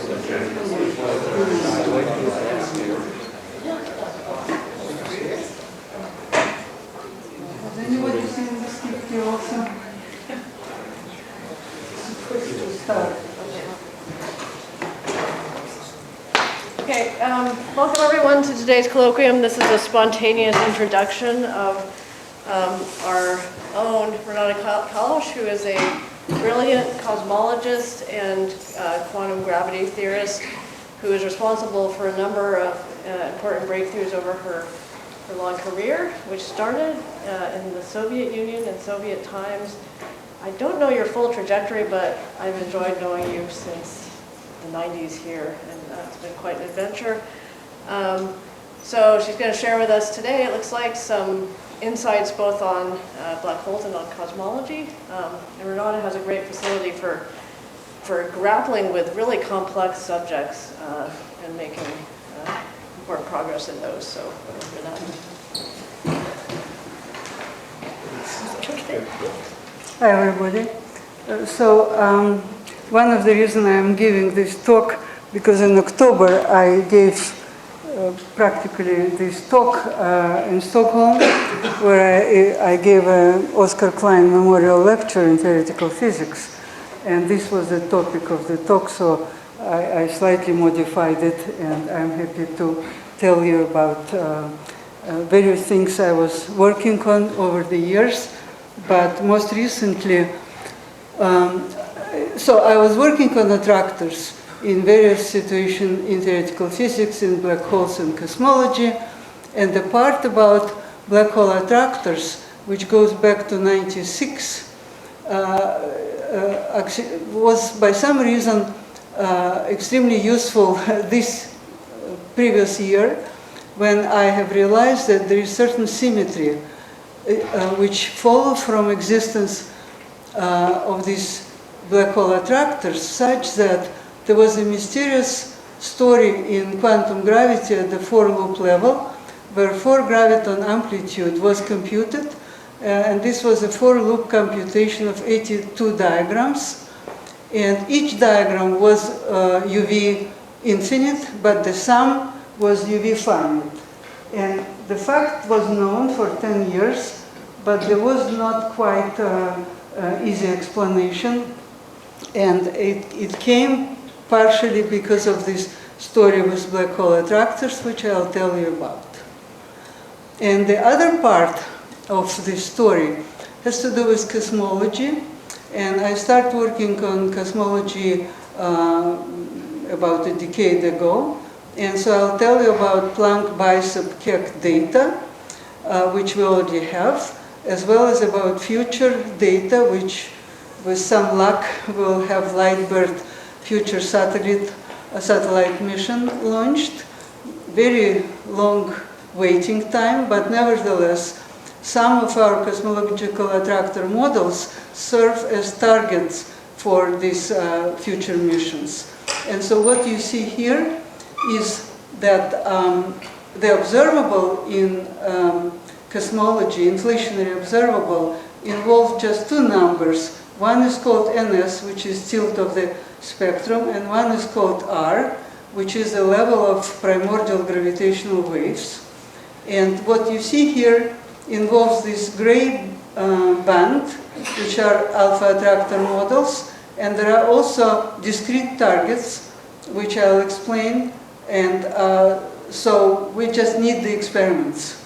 Has anybody seen this picture also? Start. Okay, welcome everyone to today's colloquium. This is a spontaneous introduction of our own Renata Kallosh, who is a brilliant cosmologist and quantum gravity theorist who is responsible for a number of important breakthroughs over her long career, which started in the Soviet Union and Soviet times. I don't know your full trajectory, but I've enjoyed knowing you since the 90s here, and it's been quite an adventure. So she's going to share with us today, it looks like, some insights both on black holes and on cosmology. And Renata has a great facility for grappling with really complex subjects and making important progress in those. So, Renata. Hi, everybody. One of the reasons I'm giving this talk, because in October I gave practically this talk in Stockholm, where I gave an Oscar Klein Memorial Lecture in theoretical physics. And this was the topic of the talk, so I slightly modified it, and I'm happy to tell you about various things I was working on over the years. But most recently, so I was working on attractors in various situations in theoretical physics, in black holes and cosmology. And the part about black hole attractors, which goes back to '96, was by some reason extremely useful this previous year, when I have realized that there is certain symmetry which follow from existence of these black hole attractors, such that there was a mysterious story in quantum gravity at the for-loop level, where for-graviton amplitude was computed, and this was a for-loop computation of 82 diagrams, and each diagram was UV infinite, but the sum was UV finite. And the fact was known for 10 years, but there was not quite easy explanation, and it came partially because of this story with black hole attractors, which I'll tell you about. And the other part of this story has to do with cosmology, and I started working on cosmology about a decade ago. And so I'll tell you about Planck bicep Keck data, which we already have, as well as about future data, which with some luck will have LiteBIRD future satellite mission launched. Very long waiting time, but nevertheless, some of our cosmological attractor models serve as targets for these future missions. And so what you see here is that the observable in cosmology, inflationary observable, involves just two numbers. One is called NS, which is tilt of the spectrum, and one is called R, which is the level of primordial gravitational waves. And what you see here involves this gray band, which are alpha-attractor models, and there are also discrete targets, which I'll explain, and so we just need the experiments.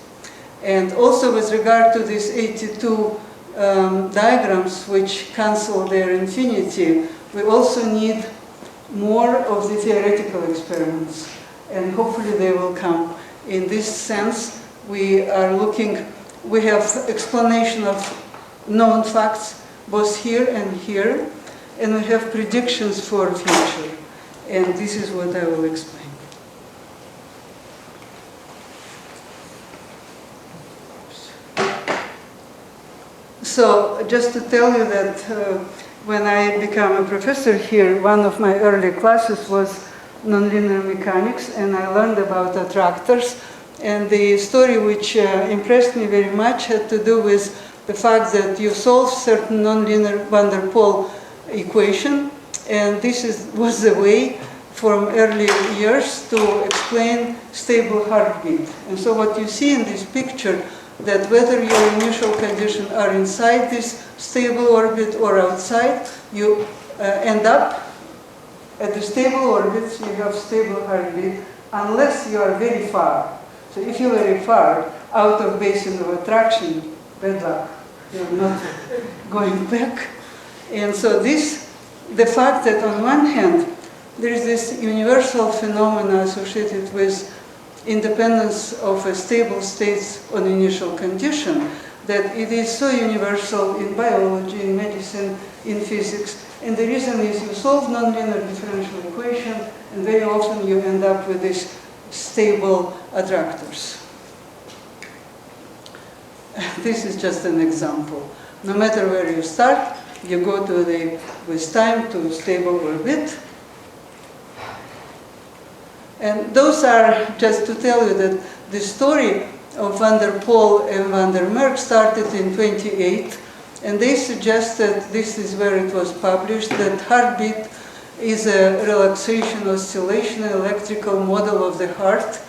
And also with regard to these 82 diagrams which cancel their infinity, we also need more of the theoretical experiments, and hopefully they will come. In this sense, we are looking, we have explanation of known facts both here and here, and we have predictions for future, and this is what I will explain. So just to tell you that when I became a professor here, one of my early classes was nonlinear mechanics, and I learned about attractors. And the story which impressed me very much had to do with the fact that you solve certain nonlinear van der Pol equation, and this was the way from early years to explain stable heartbeat. And so what you see in this picture, that whether your initial conditions are inside this stable orbit or outside, you end up at the stable orbits, you have stable heartbeat, unless you are very far. So if you're very far out of basin of attraction, bad luck, you're not going back. And so the fact that on one hand, there is this universal phenomena associated with independence of a stable states on initial condition, that it is so universal in biology, in medicine, in physics. And the reason is you solve nonlinear differential equation, and very often you end up with these stable attractors. This is just an example. No matter where you start, you go to with time to stable orbit. And those are just to tell you that the story of van der Pol and van der Merk started in 1928, and they suggested, this is where it was published, that heartbeat is a relaxation oscillation, an electrical model of the heart,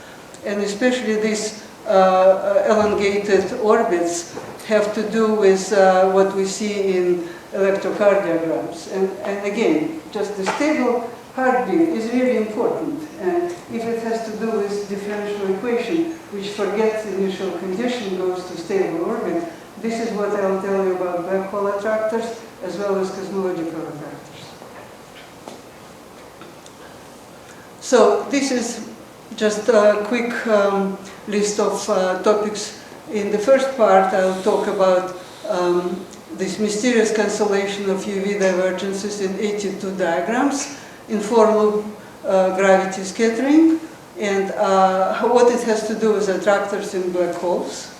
and especially these elongated orbits have to do with what we see in electrocardiograms. And again, just the stable heartbeat is really important. And if it has to do with differential equation, which forgets the initial condition, goes to stable orbit, this is what I'll tell you about black hole attractors as well as cosmological attractors. So this is just a quick list of topics. In the first part, I'll talk about this mysterious cancellation of UV divergences in 82 diagrams in for-loop gravity scattering, and what it has to do with attractors in black holes.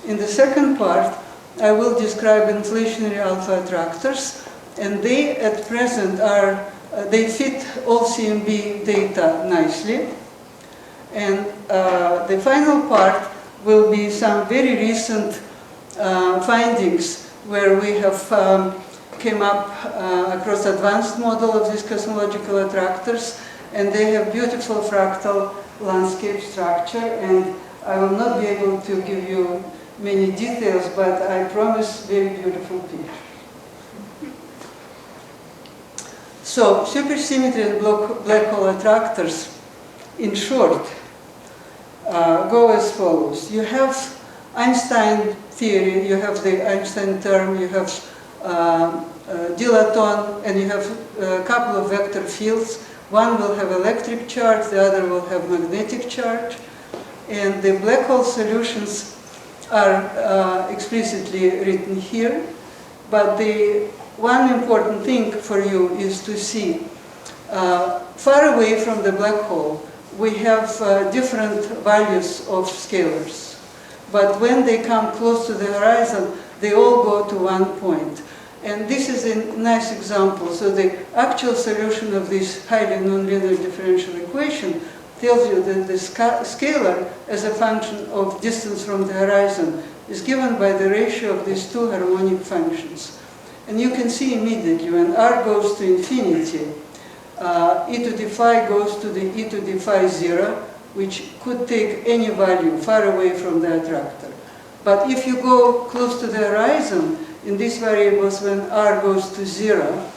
In the second part, I will describe inflationary alpha-attractors, and they at present are, they fit all CMB data nicely. And the final part will be some very recent findings where we have came up across advanced model of these cosmological attractors, and they have beautiful fractal landscape structure, and I will not be able to give you many details, but I promise very beautiful picture. So, supersymmetry and black hole attractors, in short, go as follows. You have Einstein theory, you have the Einstein term, you have dilaton, and you have a couple of vector fields. One will have electric charge, the other will have magnetic charge. And the black hole solutions are explicitly written here. But the one important thing for you is to see far away from the black hole, we have different values of scalars. But when they come close to the horizon, they all go to one point. And this is a nice example. So the actual solution of this highly nonlinear differential equation tells you that the scalar as a function of distance from the horizon is given by the ratio of these two harmonic functions. And you can see immediately when r goes to infinity, e to the phi goes to the e to the phi 0, which could take any value far away from the attractor. But if you go close to the horizon, in these variables when r goes to 0,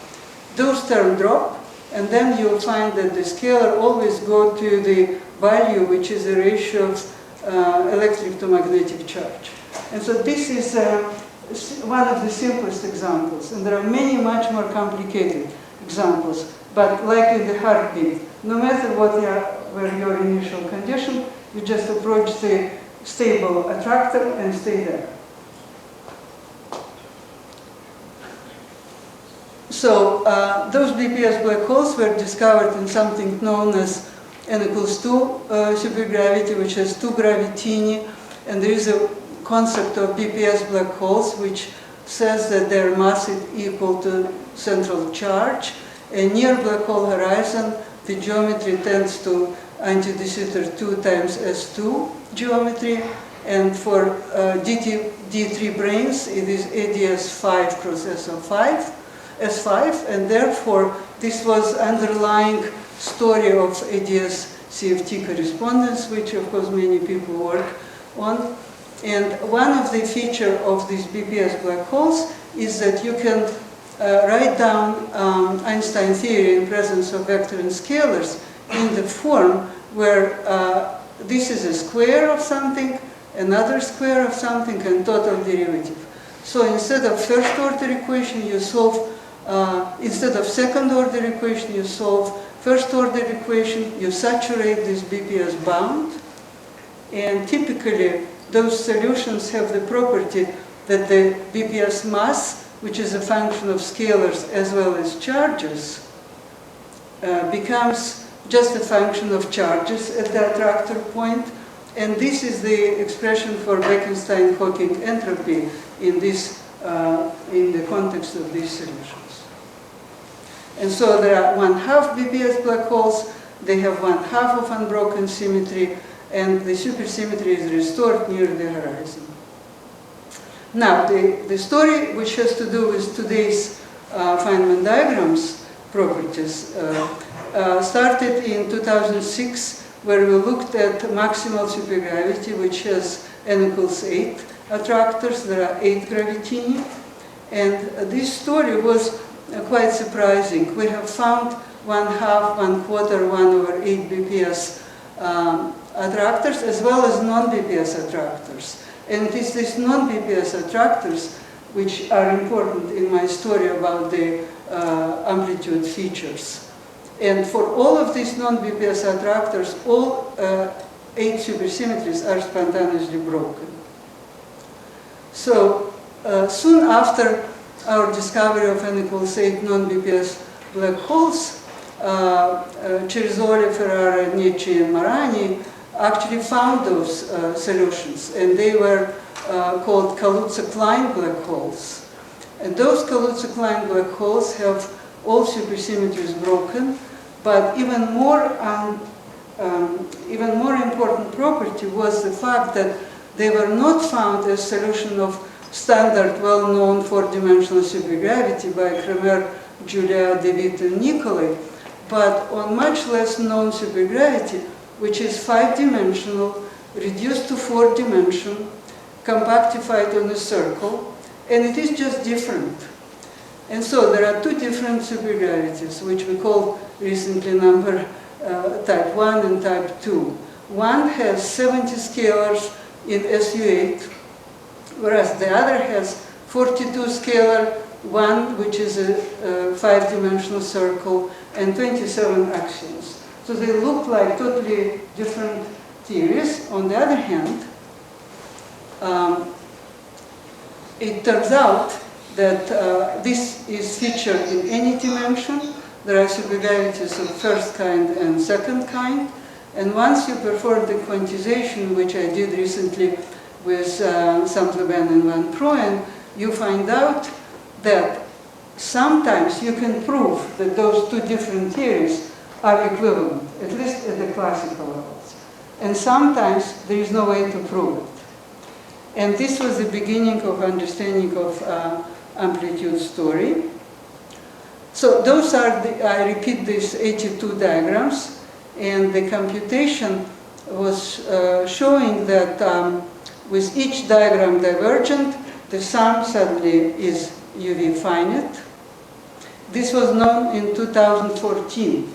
those terms drop, and then you'll find that the scalar always go to the value which is the ratio of electric to magnetic charge. And so this is one of the simplest examples, and there are many much more complicated examples. But like in the heartbeat, no matter what were your initial condition, you just approach the stable attractor and stay there. So those BPS black holes were discovered in something known as n equals 2 supergravity, which has two gravitini, and there is a concept of BPS black holes which says that their mass is equal to central charge. And near black hole horizon, the geometry tends to anti-de Sitter 2 times S2 geometry, and for D3 branes, it is ADS5 cross S5, and therefore this was underlying story of ADS CFT correspondence, which of course many people work on. And one of the features of these BPS black holes is that you can write down Einstein theory in presence of vector and scalars in the form where this is a square of something, another square of something, and total derivative. So instead of first order equation, you solve, instead of second order equation, you solve first order equation, you saturate this BPS bound, and typically those solutions have the property that the BPS mass, which is a function of scalars as well as charges, becomes just a function of charges at the attractor point, and this is the expression for Bekenstein-Hawking entropy in this, in the context of these solutions. And so there are 1/2 BPS black holes, they have 1/2 of unbroken symmetry, and the supersymmetry is restored near the horizon. Now, the story which has to do with today's Feynman diagrams properties started in 2006, where we looked at maximal supergravity, which has n equals 8 attractors. There are 8 gravitini. And this story was quite surprising. We have found 1/2, 1/4, 1/8 BPS attractors, as well as non-BPS attractors. And it is these non-BPS attractors which are important in my story about the amplitude features. And for all of these non-BPS attractors, all 8 supersymmetries are spontaneously broken. So soon after our discovery of n equals 8 non-BPS black holes, Cerisoli, Ferrara, Nietzsche, and Marani actually found those solutions, and they were called Kaluza-Klein black holes. And those Kaluza-Klein black holes have all supersymmetries broken, but even more important property was the fact that they were not found as solution of standard, well-known 4-dimensional supergravity by Kremer, Julia, DeWitt, and Nicolai, but on much less known supergravity, which is 5-dimensional, reduced to 4-dimension, compactified on a circle, and it is just different. And so there are 2 different supergravities, which we call recently number type 1 and type 2. One has 70 scalars in SU8, whereas the other has 42 scalar, 1 which is a 5-dimensional circle, and 27 axions. So they look like totally different theories. On the other hand, it turns out that this is featured in any dimension. There are supergravities of first kind and second kind. And once you perform the quantization, which I did recently with Saint-Leban and Van Proen, you find out that sometimes you can prove that those 2 different theories are equivalent, at least at the classical levels. And sometimes there is no way to prove it. And this was the beginning of understanding of amplitude story. So those are, I repeat these 82 diagrams, and the computation was showing that with each diagram divergent, the sum suddenly is UV finite. This was known in 2014.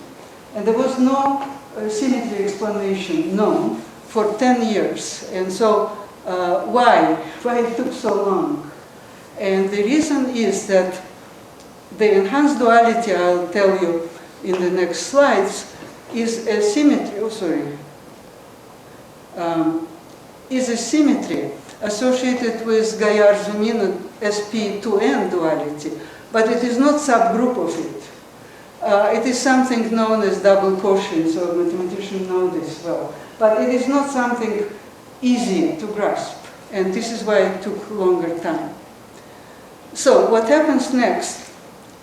And there was no symmetry explanation known for 10 years. And so why? Why it took so long? And the reason is that the enhanced duality, I'll tell you in the next slides, is a symmetry, is a symmetry associated with Gaillard-Zumino SP2N duality, but it is not subgroup of it. It is something known as double quotient, so mathematicians know this well. But it is not something easy to grasp, and this is why it took longer time. So what happens next?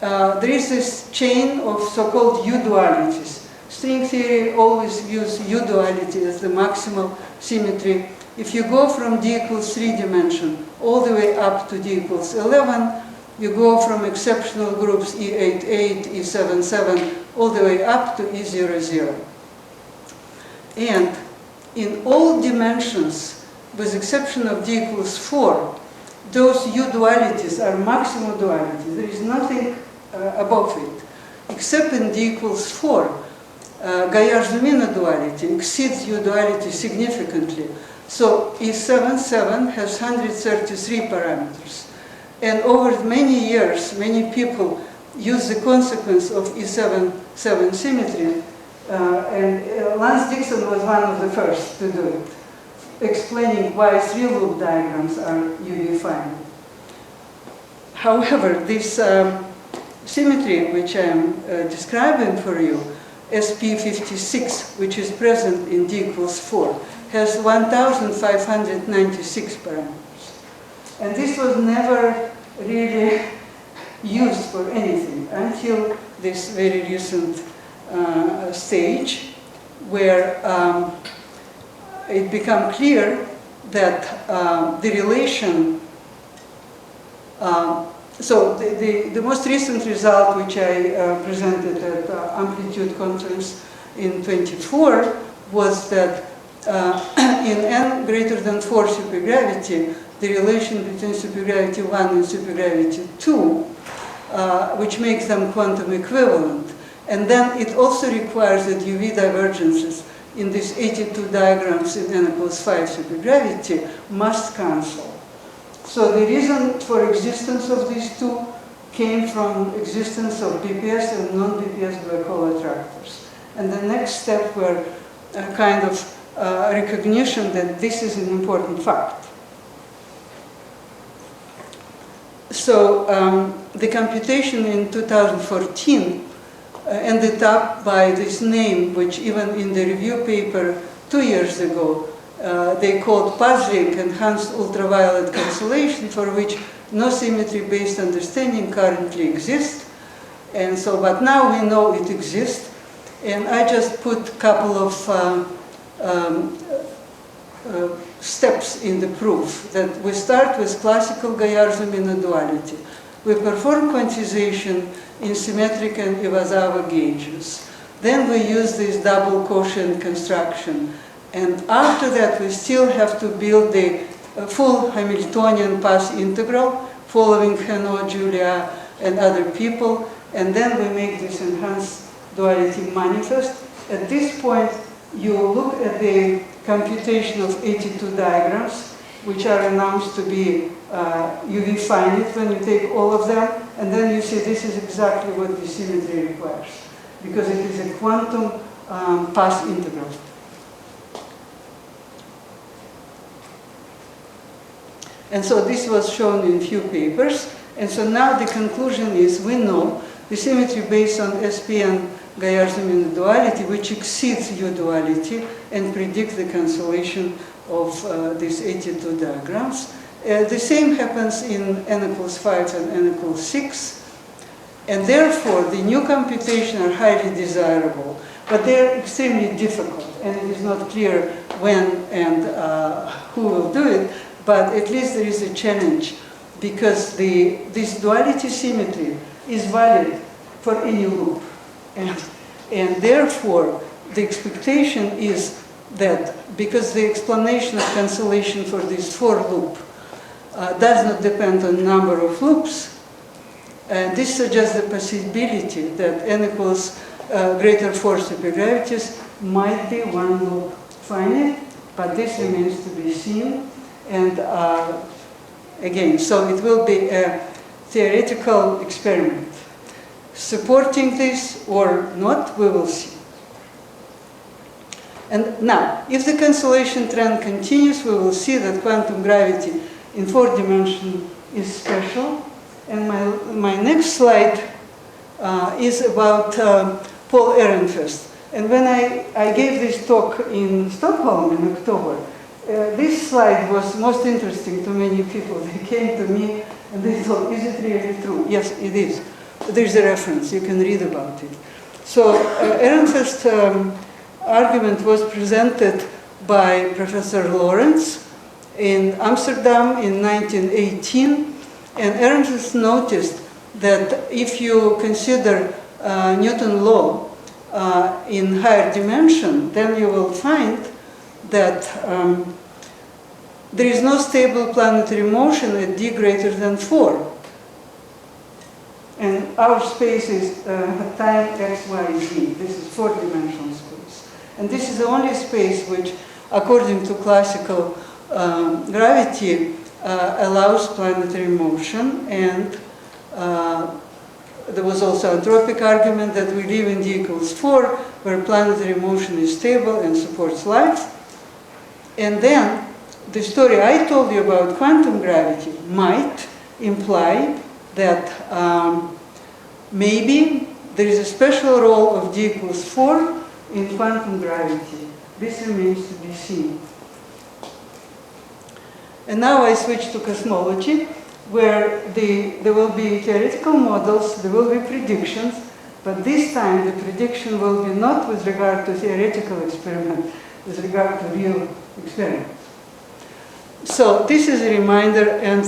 There is this chain of so-called U-dualities. String theory always uses U-duality as the maximal symmetry. If you go from d equals 3 dimension all the way up to d equals 11, You go from exceptional groups E88, E77, all the way up to E00. And in all dimensions, with exception of d equals 4, those U dualities are maximum dualities. There is nothing above it. Except in d equals 4, Gaillard-Zumino duality exceeds U duality significantly. So E77 has 133 parameters. And over many years, many people use the consequence of E77 symmetry. And Lance Dixon was one of the first to do it, explaining why three-loop diagrams are UV finite. However, this symmetry, which I am describing for you, SP56, which is present in d equals 4, has 1,596 parameters. And this was never really used for anything until this very recent stage, where it became clear that the relation, so the most recent result, which I presented at Amplitude Conference in 24, was that in n greater than 4 supergravity, the relation between supergravity 1 and supergravity 2, which makes them quantum equivalent. And then it also requires that UV divergences in these 82 diagrams in n equals 5 supergravity must cancel. So the reason for existence of these two came from existence of BPS and non-BPS black hole attractors. And the next step were a kind of recognition that this is an important fact. So the computation in 2014 ended up by this name, which even in the review paper 2 years ago, they called puzzling enhanced ultraviolet cancellation, for which no symmetry-based understanding currently exists. And so, but now we know it exists. And I just put a couple of steps in the proof, that we start with classical Gaillard-Zumino duality. We perform quantization in symmetric and Iwasawa gauges. Then we use this double quotient construction. And after that, we still have to build the full Hamiltonian path integral, following Henault, Julia, and other people. And then we make this enhanced duality manifest. At this point, you look at the computation of 82 diagrams, which are announced to be UV finite when you take all of them, and then you see this is exactly what the symmetry requires, because it is a quantum path integral. And so this was shown in few papers, and so now the conclusion is we know the symmetry based on SPN Gaillard-Zumino duality, which exceeds U duality, and predict the cancellation of these 82 diagrams. The same happens in n equals 5 and n equals 6, and therefore the new computations are highly desirable, but they're extremely difficult, and it is not clear when and who will do it, but at least there is a challenge, because this duality symmetry is valid for any loop. And therefore, the expectation is that because the explanation of cancellation for this for loop does not depend on number of loops, this suggests the possibility that n equals greater 4 supergravities might be one loop finite, but this remains to be seen. And again, so it will be a theoretical experiment. Supporting this or not, we will see. And now, if the cancellation trend continues, we will see that quantum gravity in 4 dimensions is special. And my next slide is about Paul Ehrenfest. And when I gave this talk in Stockholm in October, this slide was most interesting to many people. They came to me and they thought, is it really true? Yes, it is. There's a reference, you can read about it. So Ehrenfest's argument was presented by Professor Lawrence in Amsterdam in 1918, And Ernst noticed that if you consider Newton's law in higher dimension, then you will find that there is no stable planetary motion at d greater than 4. And our space is time x, y, z. This is 4-dimensional space. And this is the only space which, according to classical gravity, allows planetary motion. And there was also anthropic argument that we live in d equals 4, where planetary motion is stable and supports life. And then the story I told you about quantum gravity might imply that maybe there is a special role of d equals 4 in quantum gravity. This remains to be seen. And now I switch to cosmology, where there will be theoretical models, there will be predictions, but this time the prediction will be not with regard to theoretical experiment, with regard to real experiment. So this is a reminder, and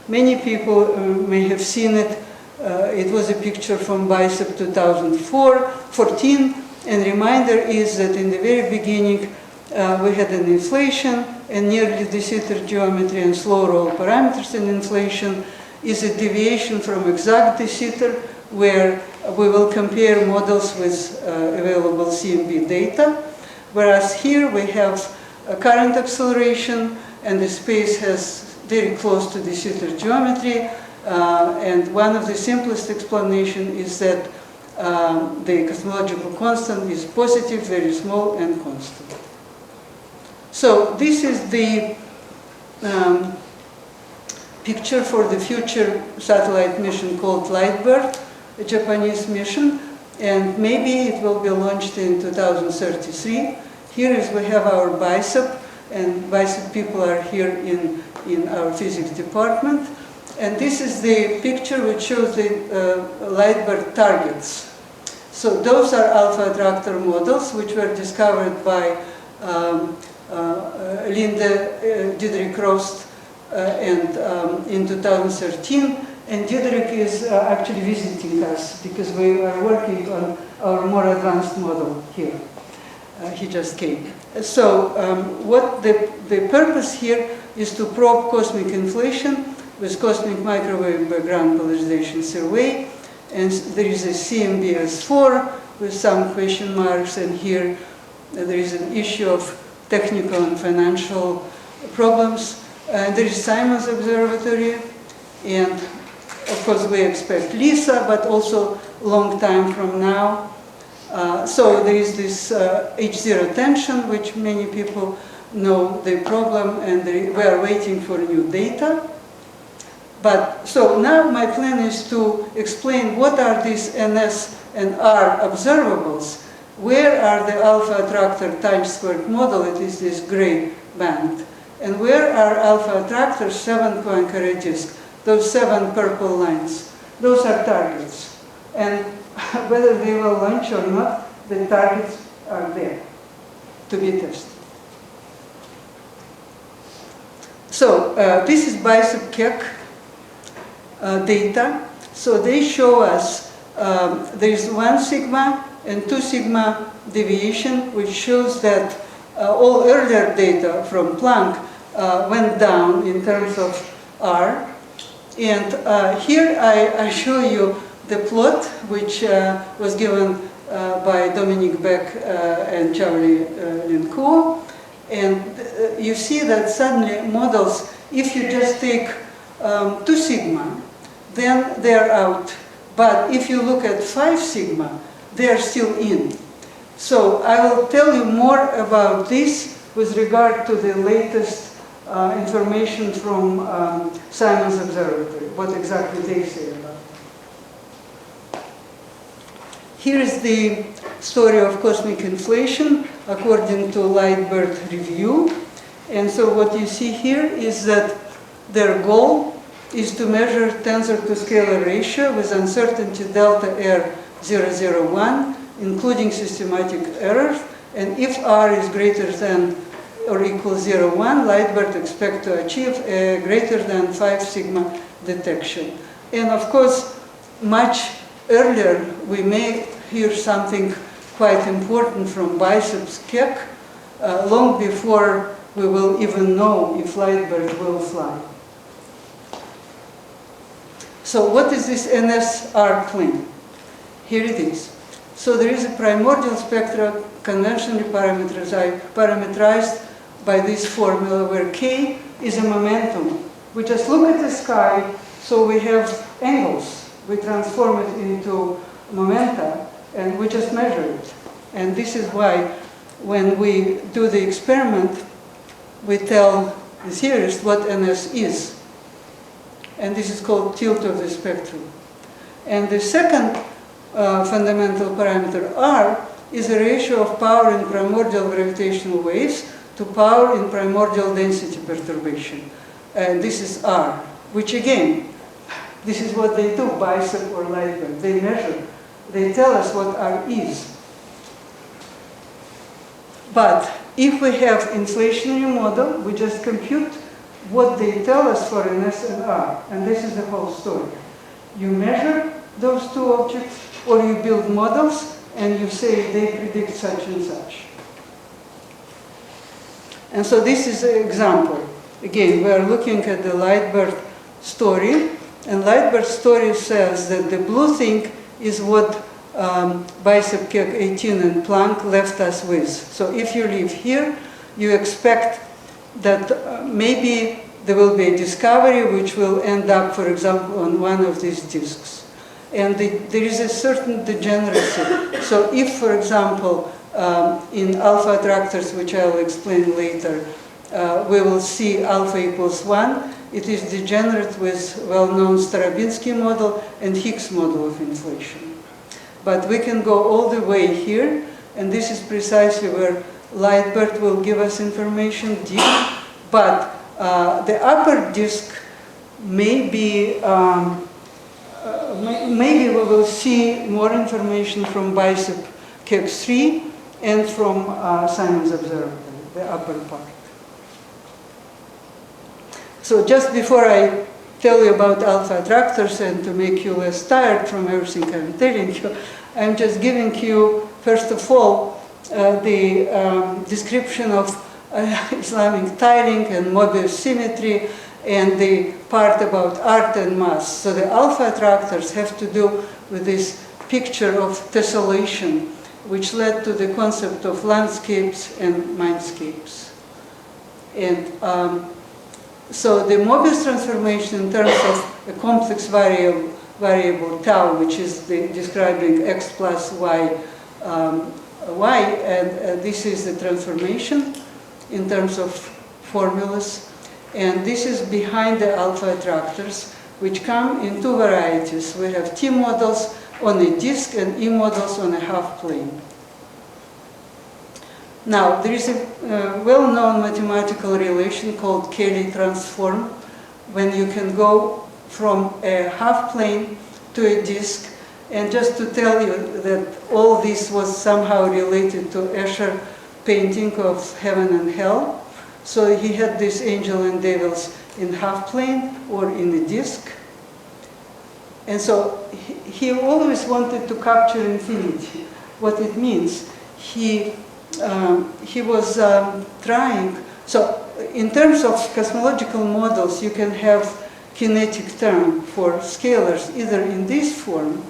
many people may have seen it. It was a picture from BICEP 2014, and reminder is that in the very beginning we had an inflation, and nearly de Sitter geometry and slow roll parameters in inflation is a deviation from exact de Sitter, where we will compare models with available CMB data, whereas here we have a current acceleration, and the space has very close to de Sitter geometry, and one of the simplest explanation is that the cosmological constant is positive, very small, and constant. So this is the picture for the future satellite mission called LiteBIRD, a Japanese mission, and maybe it will be launched in 2033. Here is we have our BICEP, and BICEP people are here in our physics department. And this is the picture which shows the LiteBIRD targets. So those are alpha-attractor models which were discovered by Linda Diederik-Rost in 2013. And Diederik is actually visiting us because we are working on our more advanced model here. He just came. So what the purpose here is to probe cosmic inflation with cosmic microwave background polarization survey. And there is a CMB-S4 with some question marks, and here there is an issue of technical and financial problems. There is Simon's Observatory, and of course we expect LISA, but also long time from now. So there is this H0 tension, which many people know the problem, and we are waiting for new data. But so now my plan is to explain what are these NS and R observables, where are the alpha-attractor time-squared model, it is this gray band, and where are alpha-attractors 7 Poincare disk, those 7 purple lines, those are targets. And whether they will launch or not, the targets are there to be tested. So this is BICEP Keck data. So they show us there is 1 sigma and 2 sigma deviation, which shows that all earlier data from Planck went down in terms of R. And here I show you the plot, which was given by Dominique Beck and Charlie Lincourt. And you see that suddenly models, if you just take 2 sigma, then they're out. But if you look at 5 sigma, they're still in. So I will tell you more about this with regard to the latest information from Simon's Observatory, what exactly they say about it. Here is the story of cosmic inflation according to LiteBIRD review. And so what you see here is that their goal is to measure tensor to scalar ratio with uncertainty delta R 001, including systematic errors. And if R is greater than or equal 0.1, LiteBIRD expect to achieve a greater than 5 sigma detection. And of course, much earlier, we may hear something quite important from biceps Keck, long before we will even know if LiteBIRD will fly. So what is this NS-R plane? Here it is. So there is a primordial spectra conventionally parameterized by this formula where K is a momentum. We just look at the sky, so we have angles. We transform it into momenta, and we just measure it. And this is why when we do the experiment, we tell the theorist what NS is. And this is called tilt of the spectrum. And the second fundamental parameter, R, is a ratio of power in primordial gravitational waves to power in primordial density perturbation. And this is R, which again, this is what they do, BICEP or LiteBIRD. They measure, they tell us what R is. But if we have inflationary model, we just compute what they tell us for NS and R. And this is the whole story. You measure those two objects, or you build models, and you say they predict such and such. And so this is an example. Again, we are looking at the LiteBIRD story, and LiteBIRD story says that the blue thing is what Bicep Keck 18 and Planck left us with. So if you live here, you expect that maybe there will be a discovery which will end up, for example, on one of these disks. And there is a certain degeneracy. So if, for example, in alpha-attractors, which I'll explain later, we will see alpha equals 1, it is degenerate with well-known Starobinsky model and Higgs model of inflation. But we can go all the way here, and this is precisely where LiteBIRD will give us information deep. But the upper disk may be, maybe we will see more information from Bicep Keck 3 and from Simon's observatory, the upper part. So just before I tell you about alpha-attractors and to make you less tired from everything I'm telling you, I'm just giving you, first of all, the description of Islamic tiling and Mobius symmetry and the part about art and mass. So the alpha-attractors have to do with this picture of tessellation, which led to the concept of landscapes and mindscapes. And so the Mobius transformation in terms of a complex variable tau, which is describing x plus y, and this is the transformation in terms of formulas. And this is behind the alpha-attractors, which come in two varieties. We have T models on a disk and E models on a half plane. Now, there is a well-known mathematical relation called Cayley transform, when you can go from a half plane to a disk. And just to tell you that all this was somehow related to Escher painting of heaven and hell. So he had these angel and devils in half plane or in a disk. And so he always wanted to capture infinity. What it means, he was trying. So in terms of cosmological models, you can have kinetic term for scalars either in this form,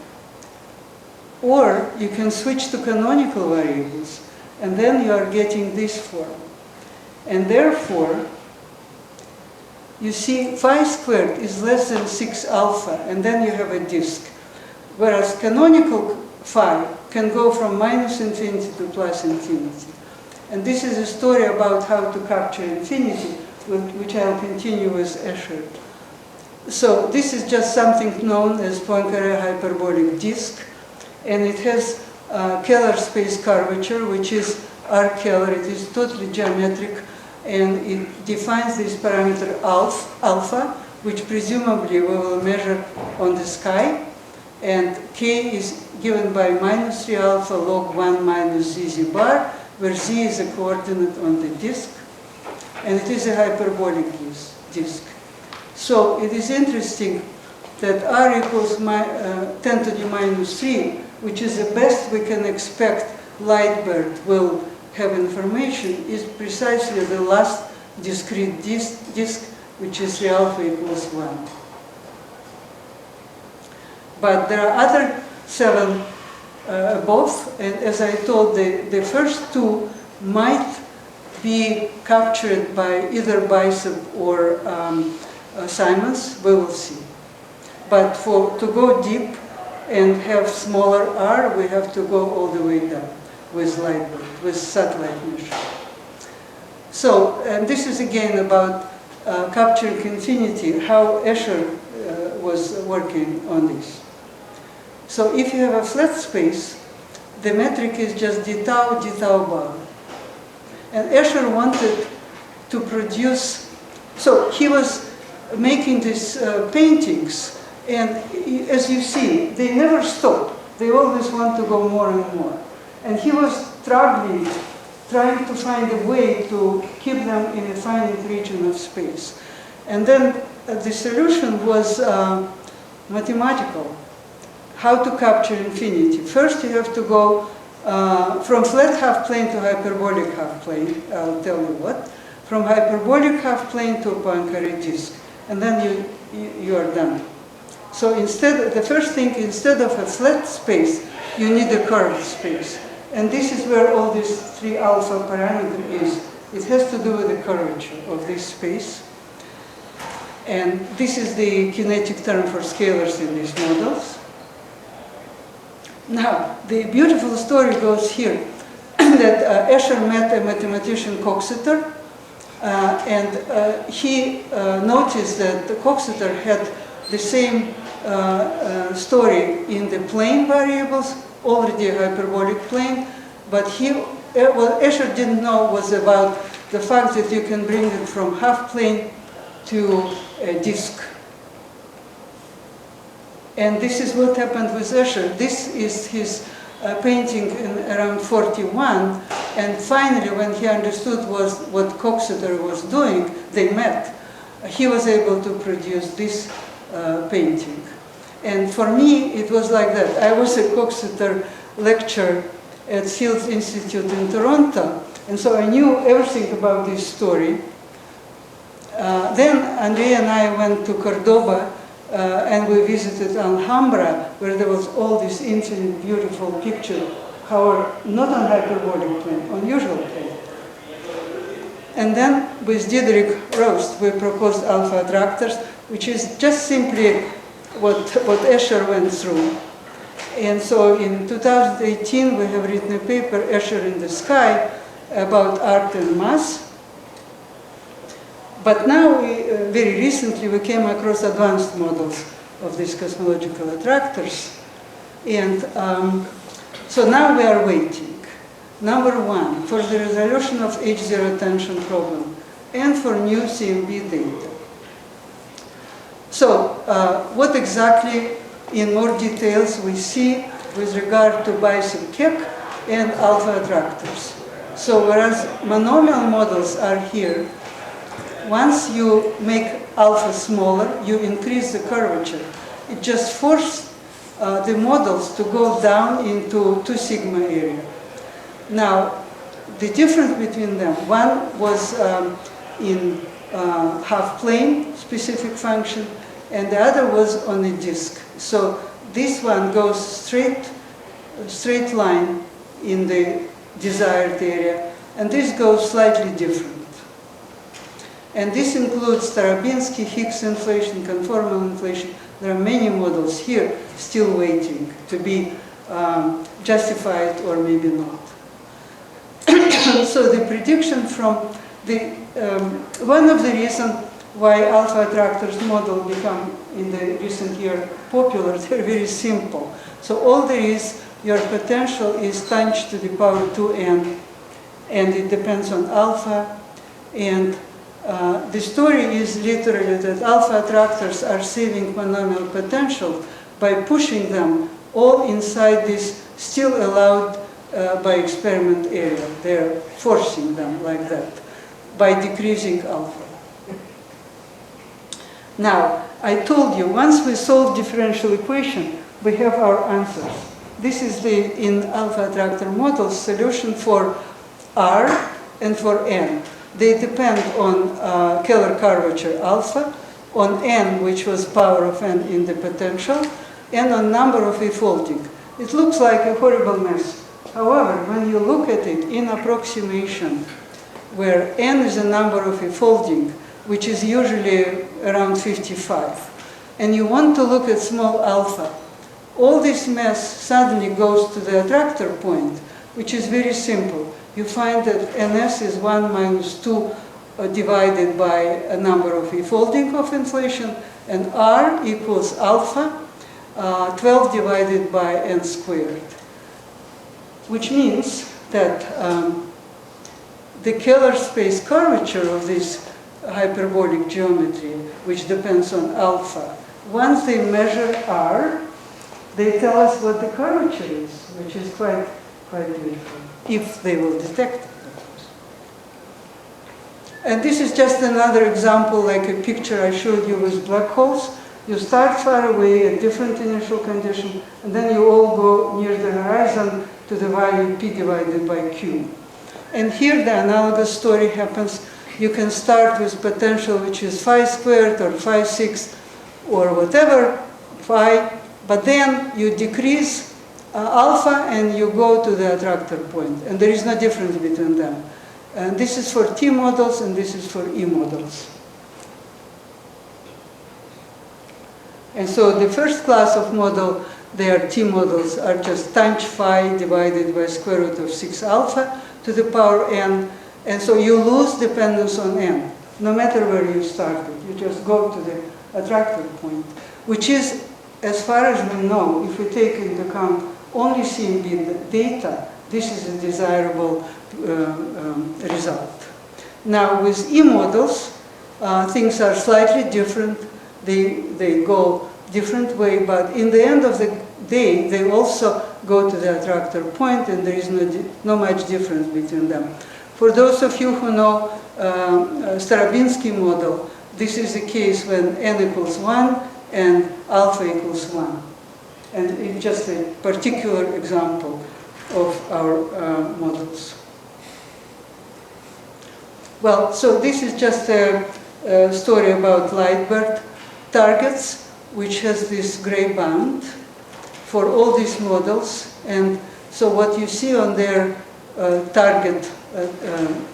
or you can switch to canonical variables, and then you are getting this form. And therefore, you see phi squared is less than 6 alpha, and then you have a disk. Whereas canonical phi can go from minus infinity to plus infinity. And this is a story about how to capture infinity, which I'll continue with Escher. So this is just something known as Poincaré hyperbolic disk, and it has Kähler space curvature, which is R Kähler. It is totally geometric, and it defines this parameter alpha, which presumably we will measure on the sky. And K is given by minus 3 alpha log 1 minus ZZ bar, where Z is a coordinate on the disk. And it is a hyperbolic disk. So it is interesting that r equals 10 to the minus 3, which is the best we can expect LiteBIRD will have information, is precisely the last discrete disk, which is the alpha equals 1. But there are other 7 above, and as I told, the first 2 might be captured by either BICEP or Simons. We will see. But to go deep and have smaller r, we have to go all the way down with LiteBIRD, with satellite measure. So, and this is again about capturing infinity, how Escher was working on this. So if you have a flat space, the metric is just d tau bar. And Escher wanted to produce, so he was making these paintings, and as you see, they never stop. They always want to go more and more. And he was struggling, trying to find a way to keep them in a finite region of space. And then the solution was mathematical. How to capture infinity. First you have to go from flat half plane to hyperbolic half plane, I'll tell you what. From hyperbolic half plane to a Poincaré disk. And then you are done. So instead, the first thing, instead of a flat space, you need a curved space. And this is where all this 3 alpha parameter is. It has to do with the curvature of this space. And this is the kinetic term for scalars in these models. Now, the beautiful story goes here that Escher met a mathematician Coxeter, and he noticed that the Coxeter had the same story in the plane variables, already a hyperbolic plane, but what Escher didn't know was about the fact that you can bring it from half plane to a disk. And this is what happened with Escher. This is his painting in around 41, and finally when he understood what Coxeter was doing, they met. He was able to produce this painting. And for me, it was like that. I was a Coxeter lecturer at Fields Institute in Toronto, and so I knew everything about this story. Then Andrea and I went to Cordoba, and we visited Alhambra, where there was all this infinite, beautiful picture, however, not on hyperbolic plane, on usual plane. And then with Diederik Roost, we proposed alpha-attractors, which is just simply what Escher went through. And so in 2018, we have written a paper, Escher in the Sky, about art and mass. But now, very recently, we came across advanced models of these cosmological attractors. And so now we are waiting. Number 1, for the resolution of H0 tension problem and for new CMB data. So what exactly in more details we see with regard to BICEP Keck and alpha-attractors. So whereas monomial models are here, once you make alpha smaller, you increase the curvature. It just forced the models to go down into 2 sigma area. Now, the difference between them, one was in half plane specific function, and the other was on a disk. So this one goes straight line in the desired area, and this goes slightly different. And this includes Tarabinsky, Higgs inflation, conformal inflation. There are many models here still waiting to be justified or maybe not. So the prediction from the, one of the reasons why alpha-attractors model become in the recent year popular, they're very simple. So all there is, your potential is tangent to the power 2n, and it depends on alpha, and the story is literally that alpha-attractors are saving monomial potential by pushing them all inside this still allowed by experiment area. They're forcing them like that by decreasing alpha. Now, I told you, once we solve differential equation, we have our answers. This is the, in alpha-attractor models, solution for R and for N. They depend on Kähler curvature alpha, on N, which was power of N in the potential, and on number of e-folding. It looks like a horrible mess. However, when you look at it in approximation, where N is a number of e-folding, which is usually around 55, and you want to look at small alpha, all this mess suddenly goes to the attractor point, which is very simple. You find that NS is 1 minus 2 divided by a number of e-folding of inflation, and R equals alpha, 12 divided by n squared. Which means that the Kähler space curvature of this hyperbolic geometry, which depends on alpha, once they measure R, they tell us what the curvature is, which is quite beautiful, if they will detect it. And this is just another example, like a picture I showed you with black holes. You start far away at different initial condition, and then you all go near the horizon to the value p divided by q. And here the analogous story happens. You can start with potential which is phi squared or phi 6 or whatever, phi, but then you decrease alpha and you go to the attractor point, and there is no difference between them. And this is for T models and this is for E models. And so the first class of model, their T models are just tanh phi divided by square root of 6 alpha to the power n. And so you lose dependence on n, no matter where you started. You just go to the attractor point, which is, as far as we know, if we take into account only CMB data, this is a desirable result. Now with E models, things are slightly different. They go different way, but in the end of the day, they also go to the attractor point, and there is no much difference between them. For those of you who know Starobinsky model, this is the case when n equals 1 and alpha equals 1. And it's just a particular example of our models. Well, so this is just a story about LiteBIRD targets, which has this gray band for all these models. And so what you see on their target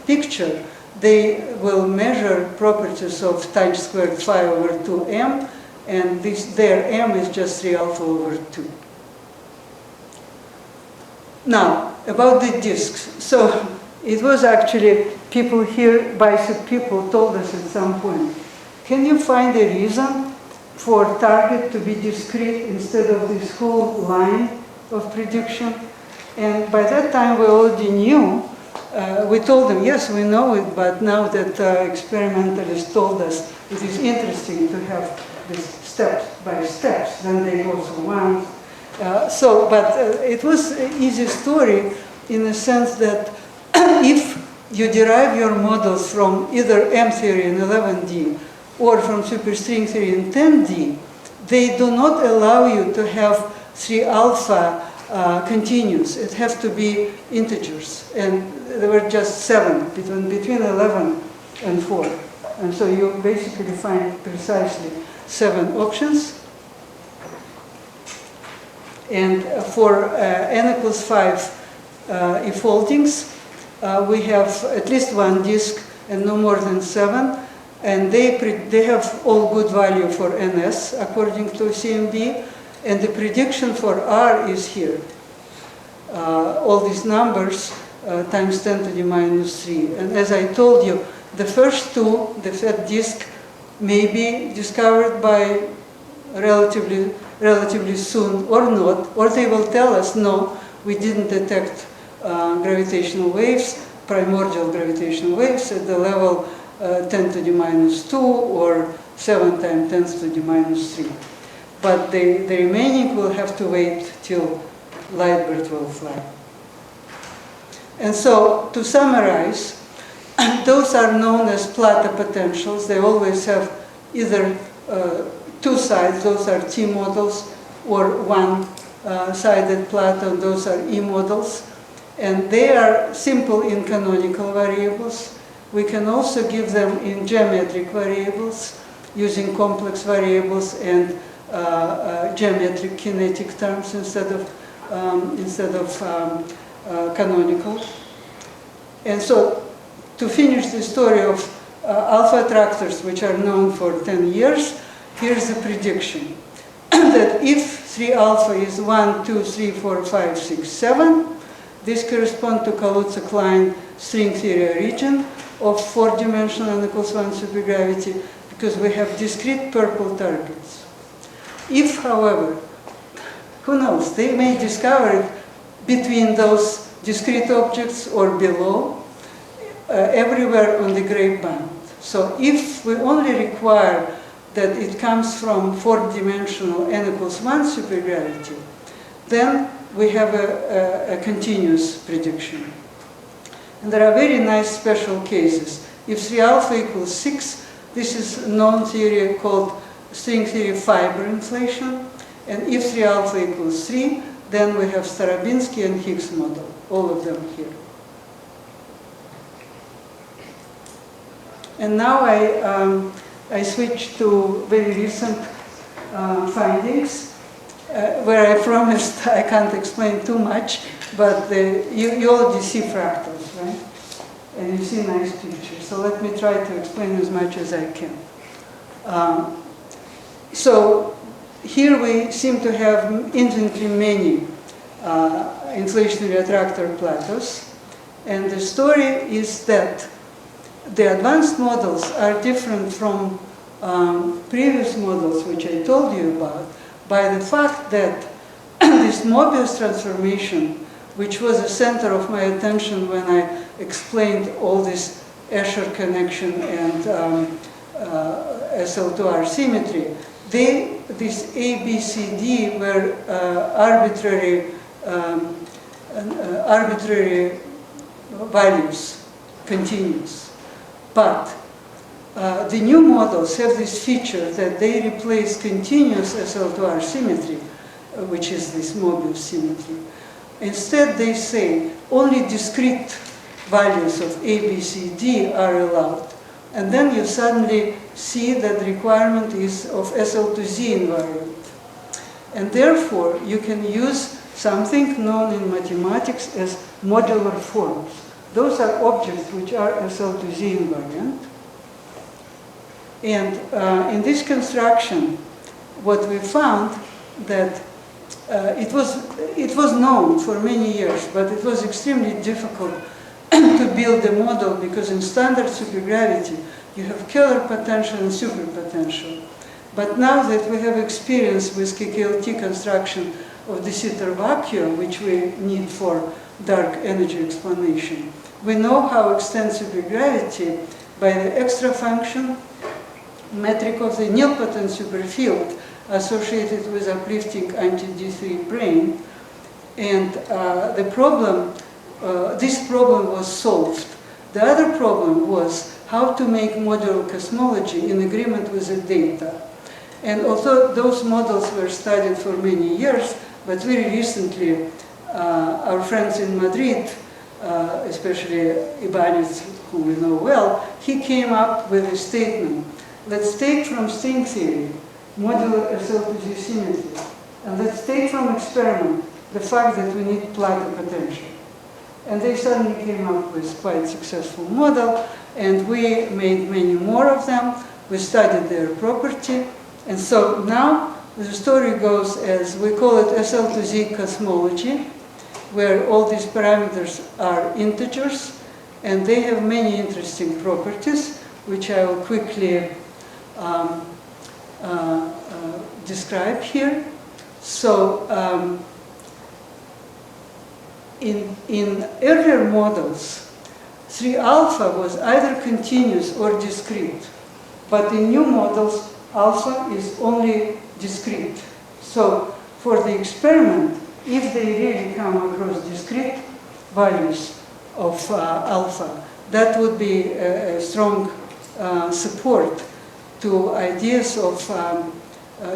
picture, they will measure properties of tanh squared phi over 2m, and their m is just 3 alpha over 2. Now, about the disks. So it was actually people here, bicep people, told us at some point, can you find a reason for target to be discrete instead of this whole line of prediction? And by that time we already knew, we told them, yes, we know it, but now that experimentalists told us it is interesting to have this steps by steps, then they go to one. It was an easy story in the sense that if you derive your models from either M theory in 11D or from superstring theory in 10D, they do not allow you to have 3 alpha continuous. It has to be integers, and there were just 7, between 11 and 4. And so you basically find precisely 7 options. And for n equals 5 e-foldings, we have at least 1 disk and no more than 7. And they have all good value for NS according to CMB. And the prediction for R is here. All these numbers times 10 to the minus 3. And as I told you, the first 2, the fat disk, may be discovered by relatively soon or not, or they will tell us, no, we didn't detect gravitational waves, primordial gravitational waves at the level 10 to the minus 2 or 7 times 10 to the minus 3. But the remaining will have to wait till LiteBIRD will fly. And so, to summarize, those are known as plateau potentials. They always have either two sides, those are T models, or one-sided Plato, those are E models. And they are simple in canonical variables. We can also give them in geometric variables using complex variables and geometric kinetic terms instead of canonical. And so to finish the story of alpha-attractors, which are known for 10 years, here's the prediction. That if 3 alpha is 1, 2, 3, 4, 5, 6, 7, this corresponds to Kaluza-Klein string theory region of 4-dimensional n equals 1 supergravity, because we have discrete purple targets. If, however, who knows, they may discover it between those discrete objects or below, everywhere on the gray band. So if we only require that it comes from 4-dimensional n equals 1 supergravity, then we have a continuous prediction. And there are very nice special cases. If 3 alpha equals 6, this is a known theory called string theory fiber inflation. And if 3 alpha equals 3, then we have Starobinsky and Higgs model, all of them here. And now I switch to very recent findings, where I promised I can't explain too much, but you already see fractals, right? And you see nice pictures. So let me try to explain as much as I can. So here we seem to have infinitely many inflationary attractor plateaus. And the story is that the advanced models are different from previous models, which I told you about, by the fact that this Mobius transformation, which was the center of my attention when I explained all this Escher connection and SL2R symmetry, this A, B, C, D were arbitrary values, continuous. But the new models have this feature that they replace continuous SL2R symmetry, which is this Mobius symmetry. Instead, they say only discrete values of A, B, C, D are allowed. And then you suddenly see that the requirement is of SL2Z invariant. And therefore, you can use something known in mathematics as modular forms. Those are objects which are SL2Z invariant. And in this construction, what we found that it was known for many years, but it was extremely difficult to build a model because in standard supergravity, you have Keller potential and superpotential. But now that we have experience with KKLT construction of de Sitter vacuum, which we need for dark energy explanation, we know how extend supergravity by the extra function metric of the nilpotent superfield associated with uplifting anti-D3 brane. And this problem was solved. The other problem was how to make modular cosmology in agreement with the data. And although those models were studied for many years, but very recently, our friends in Madrid, especially Ibanez, whom we know well, he came up with a statement. Let's take from string theory modular SL2Z symmetry, and let's take from experiment the fact that we need Plato potential. And they suddenly came up with quite a successful model, and we made many more of them. We studied their property, and so now the story goes as we call it SL2Z cosmology, where all these parameters are integers, and they have many interesting properties, which I will quickly describe here. So in earlier models, 3 alpha was either continuous or discrete, but in new models, alpha is only discrete. So for the experiment, if they really come across discrete values of alpha, that would be a strong support. to ideas of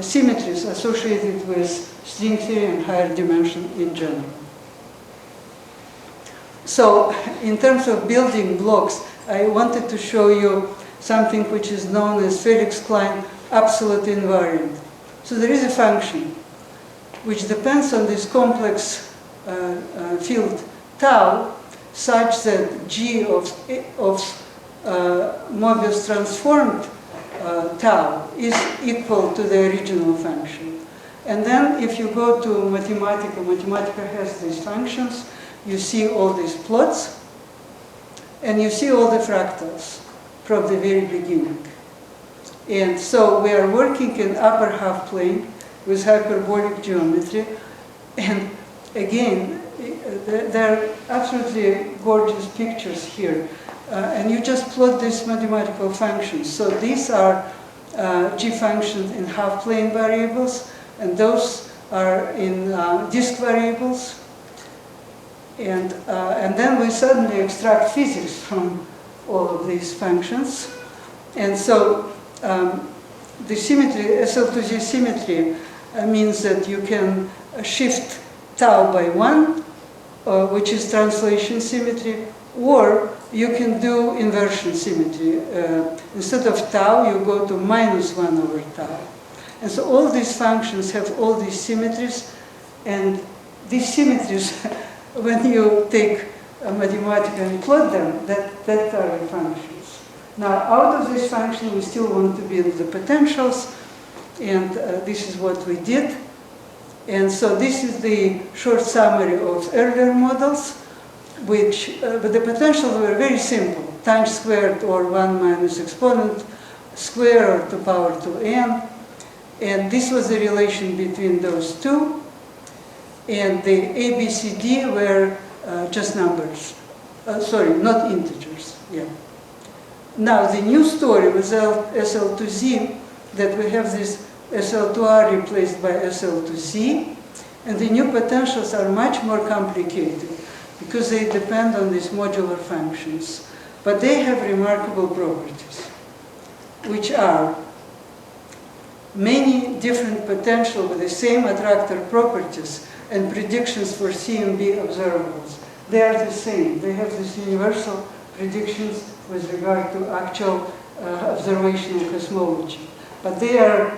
symmetries associated with string theory and higher dimension in general. So, in terms of building blocks, I wanted to show you something which is known as Felix-Klein absolute invariant. So there is a function which depends on this complex field tau, such that G of Mobius transformed tau is equal to the original function. And then if you go to Mathematica has these functions, you see all these plots, and you see all the fractals from the very beginning. And so we are working in upper half plane with hyperbolic geometry, and again, there are absolutely gorgeous pictures here. And you just plot these mathematical functions. So these are G functions in half-plane variables, and those are in disk variables. And then we suddenly extract physics from all of these functions. And so the symmetry, SL2Z symmetry, means that you can shift tau by 1, which is translation symmetry, or you can do inversion symmetry. Instead of tau, you go to -1 over tau. And so all these functions have all these symmetries, and these symmetries, when you take Mathematica and plot them, that are the functions. Now, out of this function, we still want to build the potentials, and this is what we did. And so this is the short summary of earlier models, which, but the potentials were very simple, time squared or 1 minus exponent square or to power 2n. And this was the relation between those two. And the A, B, C, D were just numbers. Sorry, not integers. Yeah. Now, the new story with SL2Z, that we have this SL2R replaced by SL2Z, and the new potentials are much more complicated because they depend on these modular functions. But they have remarkable properties, which are many different potential with the same attractor properties and predictions for CMB observables. They are the same. They have these universal predictions with regard to actual observational cosmology. But they are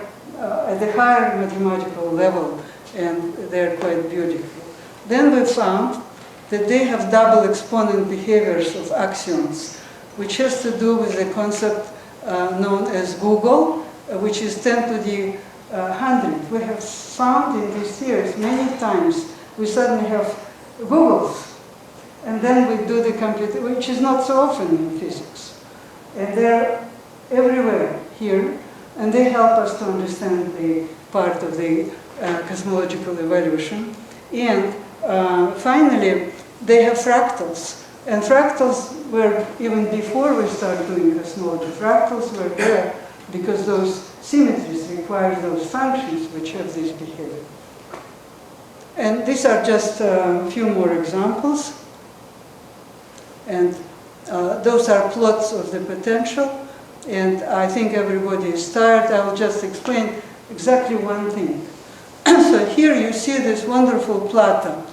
at the higher mathematical level, and they're quite beautiful. Then we found that they have double exponent behaviors of axioms, which has to do with the concept known as Google, which is 10 to the 100. We have found in these theories many times we suddenly have Googles, and then we do the computation, which is not so often in physics. And they're everywhere here, and they help us to understand the part of the cosmological evolution. And finally, they have fractals. And fractals were, even before we started doing cosmology, fractals were there because those symmetries require those functions which have this behavior. And these are just a few more examples. And those are plots of the potential. And I think everybody is tired. I will just explain exactly one thing. So here you see this wonderful plateau,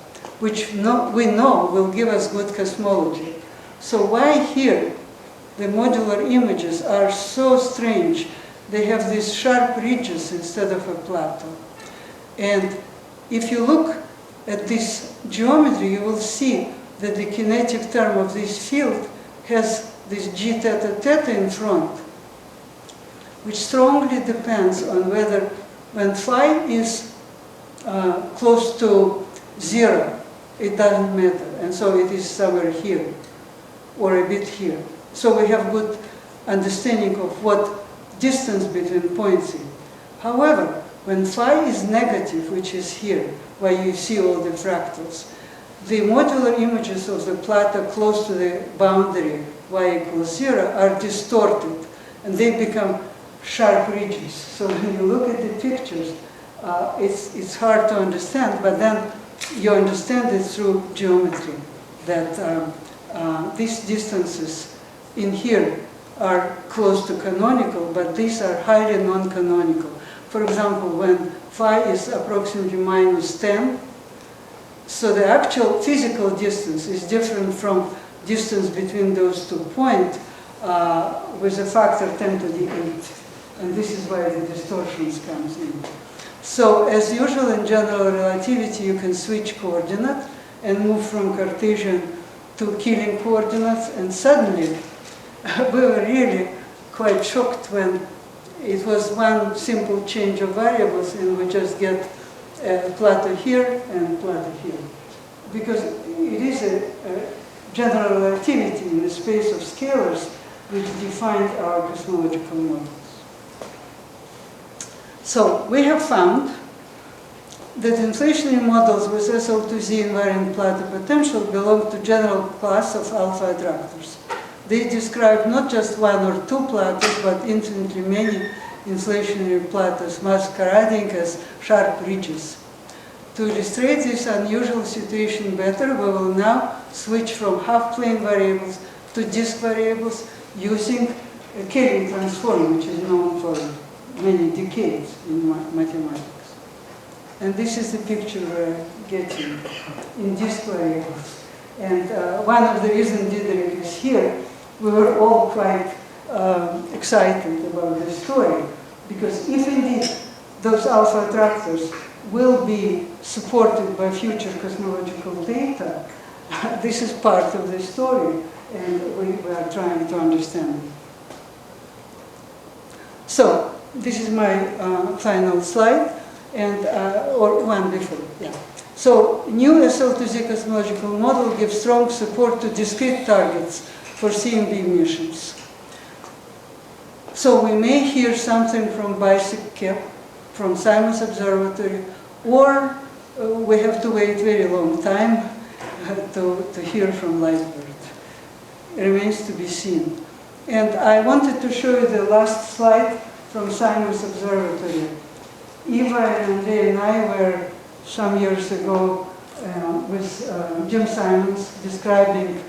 which we know will give us good cosmology. So why here the modular images are so strange? They have these sharp ridges instead of a plateau. And if you look at this geometry, you will see that the kinetic term of this field has this g theta theta in front, which strongly depends on whether when phi is close to 0, it doesn't matter. And so it is somewhere here or a bit here. So we have good understanding of what distance between points is. However, when phi is negative, which is here, where you see all the fractals, the modular images of the plateau close to the boundary y equals 0 are distorted, and they become sharp ridges. So when you look at the pictures, it's hard to understand, but then you understand it through geometry, that these distances in here are close to canonical, but these are highly non-canonical. For example, when phi is approximately -10, so the actual physical distance is different from distance between those 2 points with a factor 10 to the 8. And this is why the distortions comes in. So as usual in general relativity, you can switch coordinate and move from Cartesian to Killing coordinates, and suddenly we were really quite shocked when it was one simple change of variables and we just get plateau here and plateau here. Because it is a general relativity in the space of scalars which defined our cosmological models. So we have found that inflationary models with SL2Z invariant plateau potential belong to general class of alpha-attractors. They describe not just one or two plateaus, but infinitely many inflationary plateaus masquerading as sharp ridges. To illustrate this unusual situation better, we will now switch from half-plane variables to disk variables using a Kelvin transform, which is known for many decades in mathematics. And this is the picture we're getting in disk variables. And one of the reasons Diederik is here, we were all quite excited about this story, because if indeed those alpha-attractors will be supported by future cosmological data, this is part of the story, and we are trying to understand it. So, this is my final slide, and or one before, yeah. So, new SL2Z cosmological model gives strong support to discrete targets for CMB missions. So we may hear something from BISEC KEP, from Simons Observatory, or we have to wait a very long time to hear from LiteBIRD. It remains to be seen. And I wanted to show you the last slide from Simons Observatory. Eva and Andrea and I were some years ago with Jim Simons describing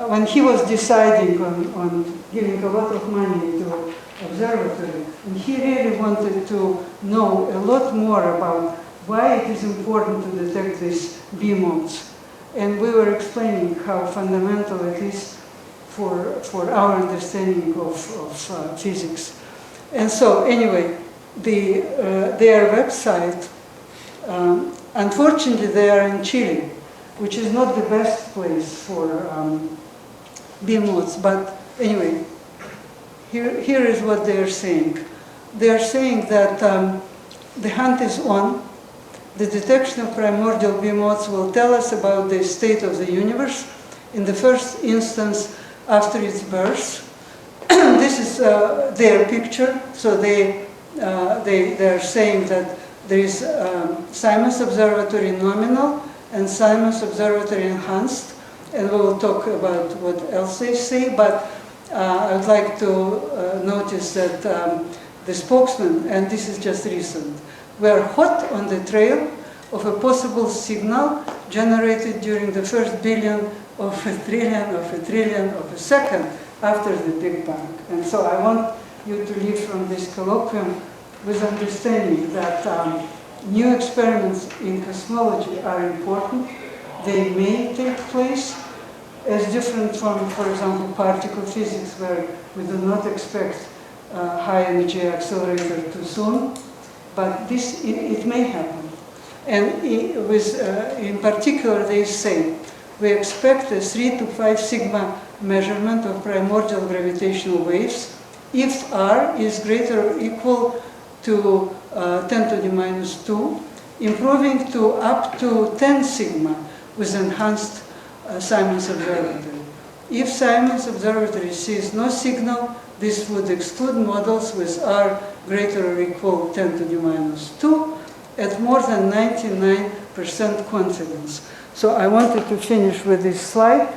when he was deciding on giving a lot of money to observatory, and he really wanted to know a lot more about why it is important to detect these B modes. And we were explaining how fundamental it is for our understanding of physics. And so anyway, their website, unfortunately they are in Chile, which is not the best place for B modes, but anyway, here is what they are saying. They are saying that the hunt is on. The detection of primordial B modes will tell us about the state of the universe in the first instance after its birth. This is their picture. So they are saying that there is Simons Observatory nominal and Simons Observatory enhanced, and we will talk about what else they say, but I would like to notice that the spokesman, and this is just recent, were hot on the trail of a possible signal generated during the first billion of a trillion of a second after the Big Bang. And so I want you to leave from this colloquium with understanding that new experiments in cosmology are important. They may take place as different from, for example, particle physics, where we do not expect high energy accelerator too soon, but this, it may happen. And in particular, they say, we expect a 3 to 5 sigma measurement of primordial gravitational waves if R is greater or equal to 10 to the minus 2, improving to up to 10 sigma with enhanced Simons Observatory. If Simons Observatory sees no signal, this would exclude models with R greater or equal 10 to the minus 2 at more than 99% confidence. So I wanted to finish with this slide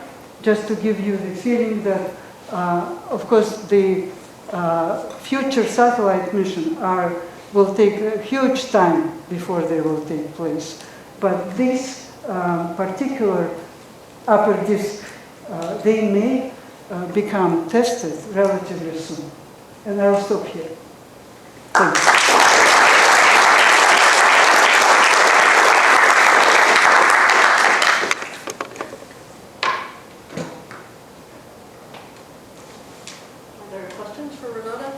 just to give you the feeling that, of course, the future satellite mission will take a huge time before they will take place. But this particular upper disk, they may become tested relatively soon. And I'll stop here. Thanks. For Renata?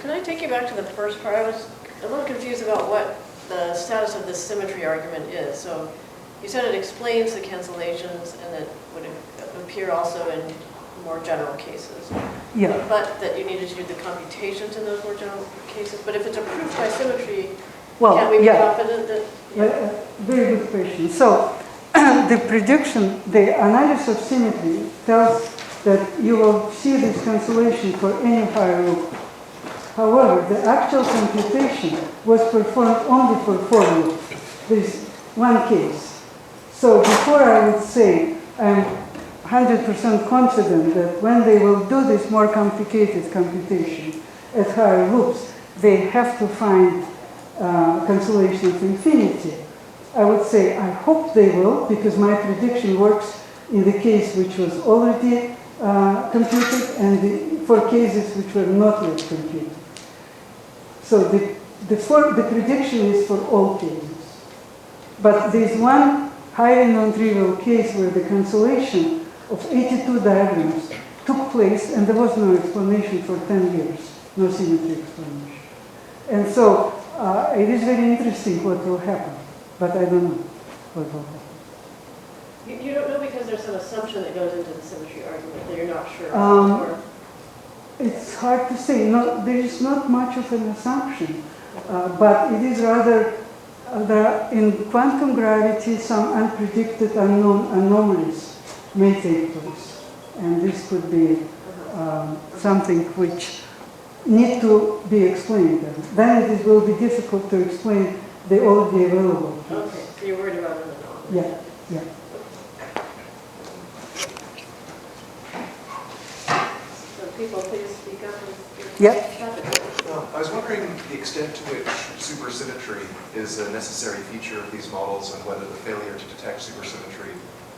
Can I take you back to the first part? I was a little confused about what the status of this symmetry argument is. So you said it explains the cancellations and it would appear also in more general cases. Yeah. But that you needed to do the computations in those more general cases. But if it's a proof by symmetry, Well, can't we be yeah. confident that... Very good question. So the prediction, the analysis of symmetry tells that you will see this cancellation for any higher loop. However, the actual computation was performed only for 4 loops. There is one case. So before I would say I'm 100% confident that when they will do this more complicated computation at higher loops, they have to find cancellation of infinity. I would say I hope they will, because my prediction works in the case which was already computed and for cases which were not yet computed. So the prediction is for all cases. But there is one highly non-trivial case where the cancellation of 82 diagrams took place and there was no explanation for 10 years, no symmetry explanation. And so it is very interesting what will happen. But I don't know what will happen. You don't know because there's some assumption that goes into the symmetry argument that you're not sure. It's hard to say. No, there is not much of an assumption, but it is rather in quantum gravity some unpredicted unknown anomalies may take place, and this could be something which need to be explained. Then it will be difficult to explain the already available. Okay, so you're worried about an anomaly. Yeah, yeah. So people, please speak up. Yeah. I was wondering the extent to which supersymmetry is a necessary feature of these models and whether the failure to detect supersymmetry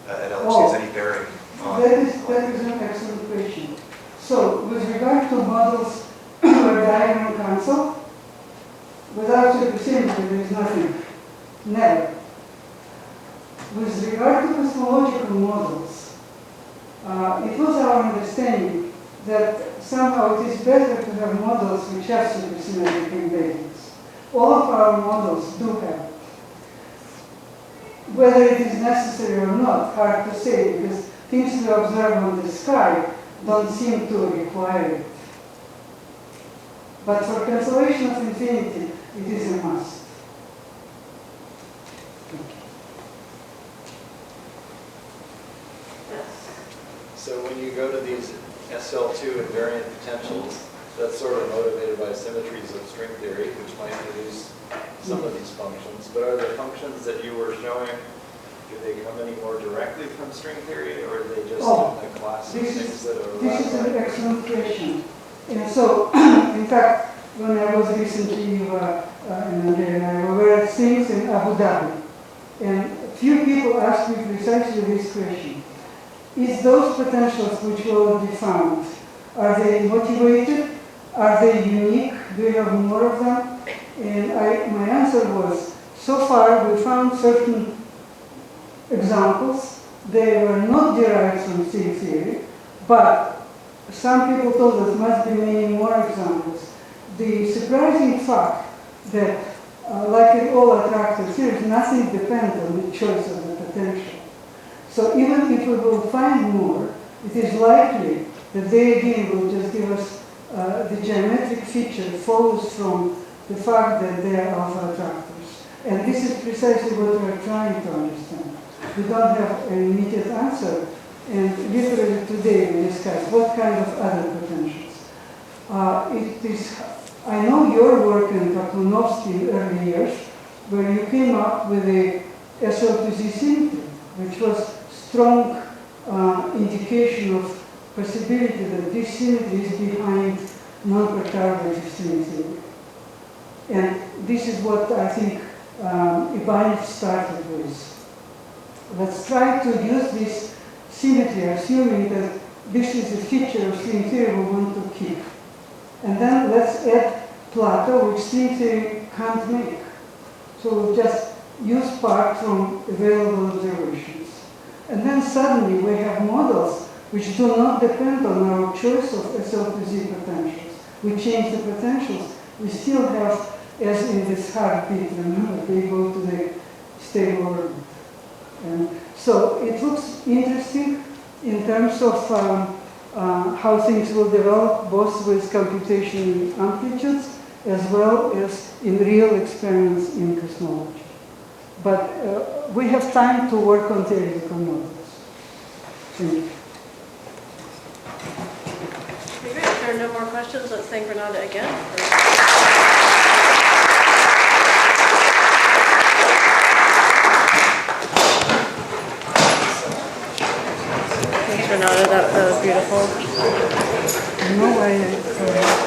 at LHC has any bearing on... That is an excellent question. So, with regard to models where diagram cancel, without supersymmetry, there is nothing. Never. With regard to cosmological models, it was our understanding that somehow it is better to have models which have supersymmetric embeddings. All of our models do have it. Whether it is necessary or not, hard to say, because things we observe on the sky don't seem to require it. But for cancellation of infinity, it is a must. So when you go to these SL2 invariant potentials, that's sort of motivated by symmetries of string theory, which might produce some of these functions. But are the functions that you were showing, do they come any more directly from string theory, or are they just in the class of things that are... This is an excellent question. And so, in fact, when I was recently in Andrea and I were at things in Abu Dhabi, and a few people asked me precisely this question. Is those potentials which we already found, are they motivated? Are they unique? Do you have more of them? And my answer was, so far we found certain examples. They were not derived from string theory, but some people told us must be many more examples. The surprising fact that, like in all attractors, here is nothing depends on the choice of the potential. So even if we will find more, it is likely that they again will just give us the geometric feature follows from the fact that they are alpha-attractors. And this is precisely what we are trying to understand. We don't have an immediate answer, and literally today we discussed what kind of other potentials. I know your work in Kaklunovsky in early years, where you came up with a SL2Z symmetry, which was strong indication of possibility that this symmetry is behind non-perturbative string theory. And this is what I think Ibanez started with. let's try to use this symmetry, assuming that this is a feature of string theory we want to keep. And then let's add Plato, which string theory can't make. So we'll just use part from available observations. And then suddenly we have models which do not depend on our choice of SL2Z potentials. We change the potentials. We still have, as in this heartbeat, remember, they go to the stable orbit. And so it looks interesting in terms of how things will develop, both with computation amplitudes as well as in real experiments in cosmology. But we have time to work on theoretical models. Thank you. Okay, great. If there are no more questions, let's thank Renata again. Thanks, Renata. That was beautiful. No way I decided.